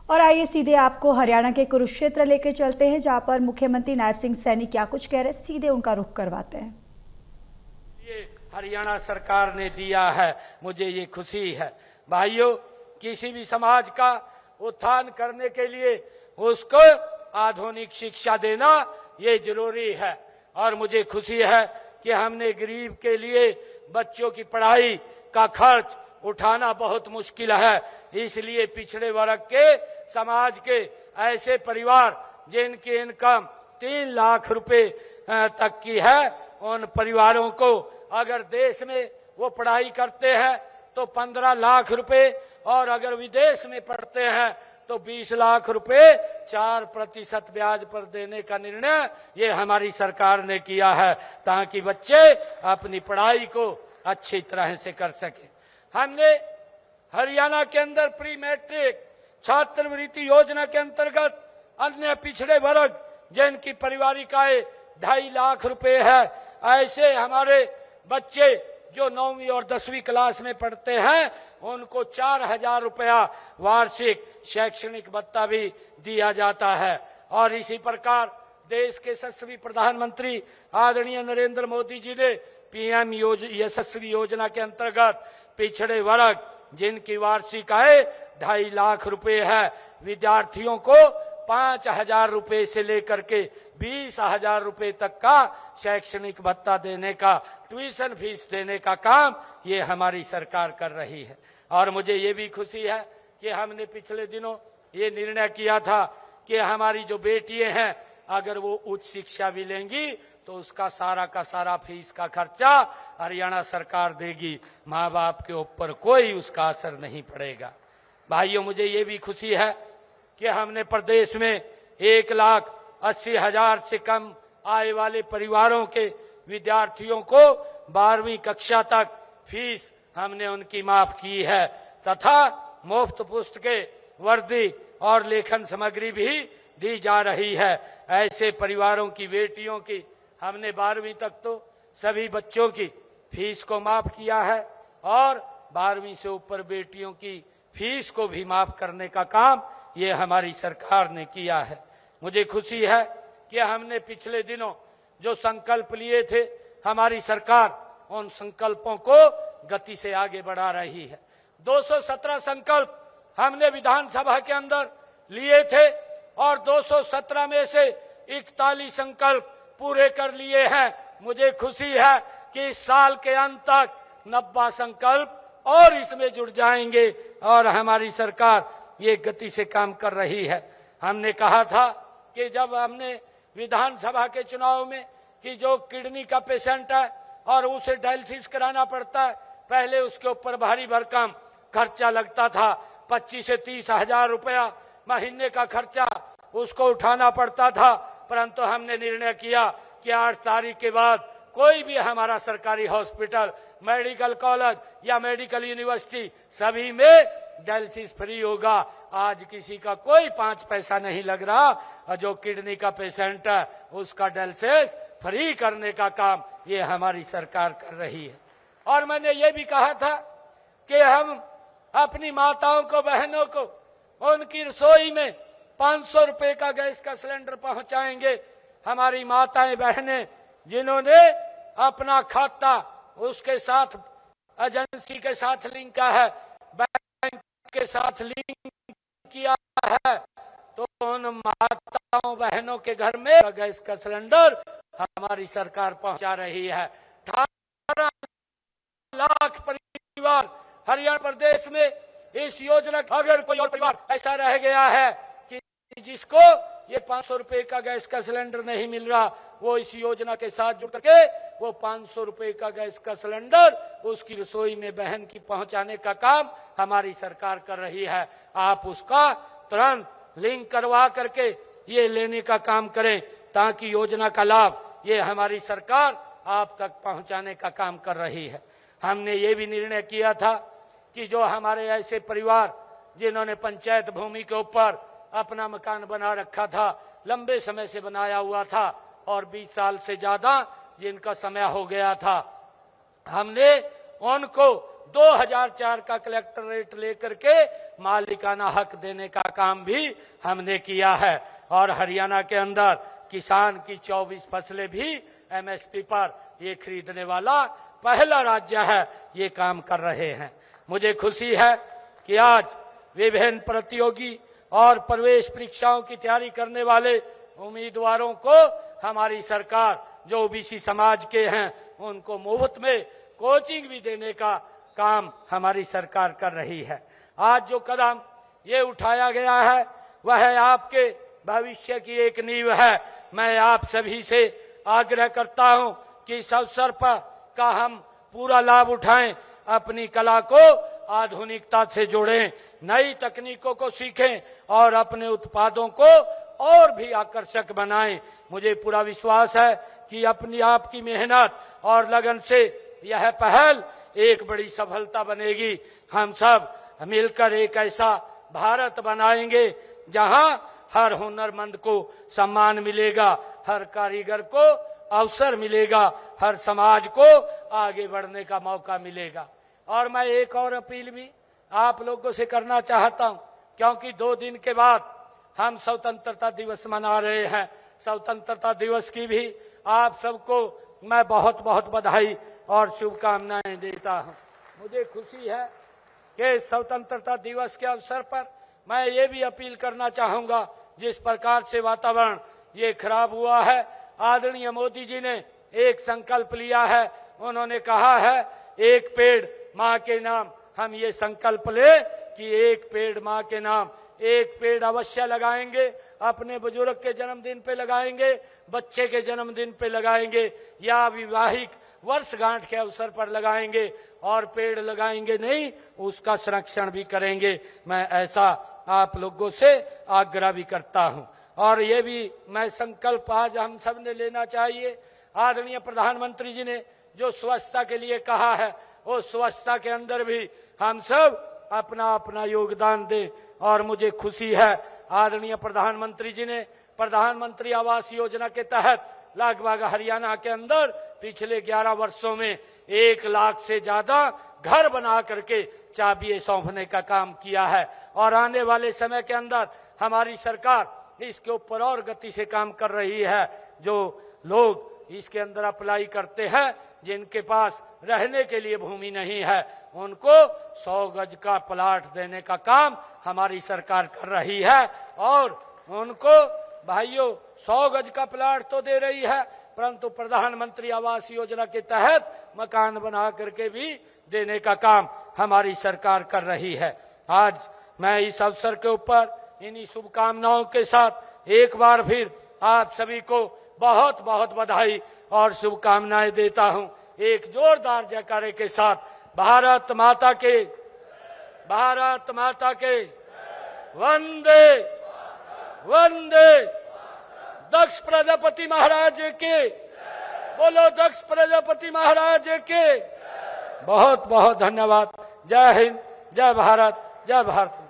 और आइए सीधे आपको हरियाणा के कुरुक्षेत्र लेकर चलते हैं, जहां पर मुख्यमंत्री नायब सिंह सैनी क्या कुछ कह रहे हैं, सीधे उनका रुख करवाते हैं। ये हरियाणा सरकार ने दिया है, मुझे ये खुशी है। भाइयों, किसी भी समाज का उत्थान करने के लिए उसको आधुनिक शिक्षा देना ये जरूरी है। और मुझे खुशी है कि हमने गरीब के लिए बच्चों की पढ़ाई का खर्च उठाना बहुत मुश्किल है, इसलिए पिछड़े वर्ग के समाज के ऐसे परिवार जिनकी इनकम 3 लाख रुपए तक की है, उन परिवारों को अगर देश में वो पढ़ाई करते हैं तो 15 लाख रुपए, और अगर विदेश में पढ़ते हैं तो 20 लाख रुपए 4% ब्याज पर देने का निर्णय ये हमारी सरकार ने किया है, ताकि बच्चे अपनी पढ़ाई को अच्छी तरह से कर सके। हमने हरियाणा के अंदर प्री मैट्रिक छात्रवृत्ति योजना के अंतर्गत अन्य पिछड़े वर्ग जिनकी पारिवारिक आय 2.5 लाख रुपए है, ऐसे हमारे बच्चे जो 9वीं और 10वीं क्लास में पढ़ते हैं उनको 4,000 रुपया वार्षिक शैक्षणिक भत्ता भी दिया जाता है। और इसी प्रकार देश के यशस्वी प्रधानमंत्री आदरणीय नरेंद्र मोदी जी ने PM यशस्वी योजना के अंतर्गत पिछड़े वर्ग जिनकी वार्षिक आय 2.5 लाख रुपए है, विद्यार्थियों को 5,000 रुपए से लेकर के 20,000 रुपए तक का शैक्षणिक भत्ता देने का, ट्यूशन फीस देने का काम ये हमारी सरकार कर रही है। और मुझे ये भी खुशी है कि हमने पिछले दिनों ये निर्णय किया था कि हमारी जो बेटियां हैं अगर वो उच्च शिक्षा भी लेंगी तो उसका सारा का सारा फीस का खर्चा हरियाणा सरकार देगी, माँ बाप के ऊपर कोई उसका असर नहीं पड़ेगा। भाइयों, मुझे ये भी खुशी है कि हमने प्रदेश में 1,80,000 से कम आय वाले परिवारों के विद्यार्थियों को 12वीं कक्षा तक फीस हमने उनकी माफ की है, तथा मुफ्त पुस्तकें, वर्दी और लेखन सामग्री भी दी जा रही है। ऐसे परिवारों की बेटियों की हमने 12वीं तक तो सभी बच्चों की फीस को माफ किया है, और 12वीं से ऊपर बेटियों की फीस को भी माफ करने का काम ये हमारी सरकार ने किया है। मुझे खुशी है कि हमने पिछले दिनों जो संकल्प लिए थे, हमारी सरकार उन संकल्पों को गति से आगे बढ़ा रही है। 217 संकल्प हमने विधानसभा के अंदर लिए थे और 217 में से 41 संकल्प पूरे कर लिए हैं। मुझे खुशी है कि इस साल के अंत तक 90 संकल्प और इसमें जुड़ जाएंगे और हमारी सरकार ये गति से काम कर रही है। हमने कहा था कि जब हमने विधानसभा के चुनाव में कि जो किडनी का पेशेंट है और उसे डायलिसिस कराना पड़ता है, पहले उसके ऊपर भारी भरकम खर्चा लगता था, 25 से 30 हजार रुपया महीने का खर्चा उसको उठाना पड़ता था। परंतु हमने निर्णय किया कि 8 तारीख के बाद कोई भी हमारा सरकारी हॉस्पिटल, मेडिकल कॉलेज या मेडिकल यूनिवर्सिटी सभी में डायलिसिस फ्री होगा। आज किसी का कोई 5 पैसा नहीं लग रहा, और जो किडनी का पेशेंट है उसका डायलिसिस फ्री करने का काम ये हमारी सरकार कर रही है। और मैंने ये भी कहा था कि हम अपनी माताओं को, बहनों को उनकी रसोई में 500 रुपए का गैस का सिलेंडर पहुंचाएंगे। हमारी माताएं बहनें जिन्होंने अपना खाता उसके साथ एजेंसी के साथ लिंक किया है, बैंक के साथ लिंक किया है, तो उन माताओं बहनों के घर में गैस का सिलेंडर हमारी सरकार पहुंचा रही है। 18 लाख परिवार हरियाणा प्रदेश में इस योजना, अगर कोई और परिवार ऐसा रह गया है कि जिसको ये 500 रुपए का गैस का सिलेंडर नहीं मिल रहा, वो इस योजना के साथ जुड़ करके वो 500 रुपए का गैस का सिलेंडर उसकी रसोई में बहन की पहुंचाने का काम हमारी सरकार कर रही है। आप उसका तुरंत लिंक करवा करके ये लेने का काम करें, ताकि योजना का लाभ ये हमारी सरकार आप तक पहुंचाने का काम कर रही है। हमने ये भी निर्णय किया था कि जो हमारे ऐसे परिवार जिन्होंने पंचायत भूमि के ऊपर अपना मकान बना रखा था, लंबे समय से बनाया हुआ था और 20 साल से ज्यादा जिनका समय हो गया था, हमने उनको 2004 का कलेक्टरेट लेकर के मालिकाना हक देने का काम भी हमने किया है। और हरियाणा के अंदर किसान की 24 फसलें भी एमएसपी पर ये खरीदने वाला पहला राज्य है, ये काम कर रहे हैं। मुझे खुशी है कि आज विभिन्न प्रतियोगी और प्रवेश परीक्षाओं की तैयारी करने वाले उम्मीदवारों को हमारी सरकार, जो ओबीसी समाज के हैं, उनको मुफ्त में कोचिंग भी देने का काम हमारी सरकार कर रही है। आज जो कदम ये उठाया गया है वह आपके भविष्य की एक नींव है। मैं आप सभी से आग्रह करता हूं कि इस अवसर पर का हम पूरा लाभ उठाएं, अपनी कला को आधुनिकता से जोड़ें, नई तकनीकों को सीखें और अपने उत्पादों को और भी आकर्षक बनाएं। मुझे पूरा विश्वास है कि अपनी आपकी मेहनत और लगन से यह पहल एक बड़ी सफलता बनेगी। हम सब मिलकर एक ऐसा भारत बनाएंगे जहां हर हुनरमंद को सम्मान मिलेगा, हर कारीगर को अवसर मिलेगा, हर समाज को आगे बढ़ने का मौका मिलेगा। और मैं एक और अपील भी आप लोगों से करना चाहता हूं, क्योंकि 2 दिन के बाद हम स्वतंत्रता दिवस मना रहे हैं। स्वतंत्रता दिवस की भी आप सबको मैं बहुत बहुत बधाई और शुभकामनाएं देता हूं। मुझे खुशी है कि स्वतंत्रता दिवस के अवसर पर मैं ये भी अपील करना चाहूंगा, जिस प्रकार से वातावरण ये खराब हुआ है, आदरणीय मोदी जी ने एक संकल्प लिया है। उन्होंने कहा है एक पेड़ माँ के नाम। हम ये संकल्प ले कि एक पेड़ माँ के नाम, एक पेड़ अवश्य लगाएंगे। अपने बुजुर्ग के जन्मदिन पे लगाएंगे, बच्चे के जन्मदिन पे लगाएंगे या विवाहिक वर्षगांठ के अवसर पर लगाएंगे। और पेड़ लगाएंगे नहीं, उसका संरक्षण भी करेंगे। मैं ऐसा आप लोगों से आग्रह भी करता हूं। और ये भी मैं संकल्प आज हम सब ने लेना चाहिए। आदरणीय प्रधानमंत्री जी ने जो स्वच्छता के लिए कहा है, वो स्वच्छता के अंदर भी हम सब अपना अपना योगदान दें। और मुझे खुशी है आदरणीय प्रधानमंत्री जी ने प्रधानमंत्री आवास योजना के तहत लगभग हरियाणा के अंदर पिछले 11 वर्षों में 1 लाख से ज्यादा घर बना करके चाबियां सौंपने का काम किया है। और आने वाले समय के अंदर हमारी सरकार इसके ऊपर और गति से काम कर रही है। जो लोग इसके अंदर अप्लाई करते हैं, जिनके पास रहने के लिए भूमि नहीं है, उनको 100 गज का प्लाट देने का काम हमारी सरकार कर रही है। और उनको भाइयों 100 गज का प्लाट तो दे रही है, परंतु प्रधानमंत्री आवास योजना के तहत मकान बना करके भी देने का काम हमारी सरकार कर रही है। आज मैं इस अवसर के ऊपर इन्हीं शुभकामनाओं के साथ एक बार फिर आप सभी को बहुत बहुत बधाई और शुभकामनाएं देता हूं। एक जोरदार जयकारे के साथ भारत माता के, भारत माता के, वंदे वंदे। दक्ष प्रजापति महाराज के, बोलो दक्ष प्रजापति महाराज के। बहुत बहुत धन्यवाद। जय हिंद, जय भारत, जय भारत।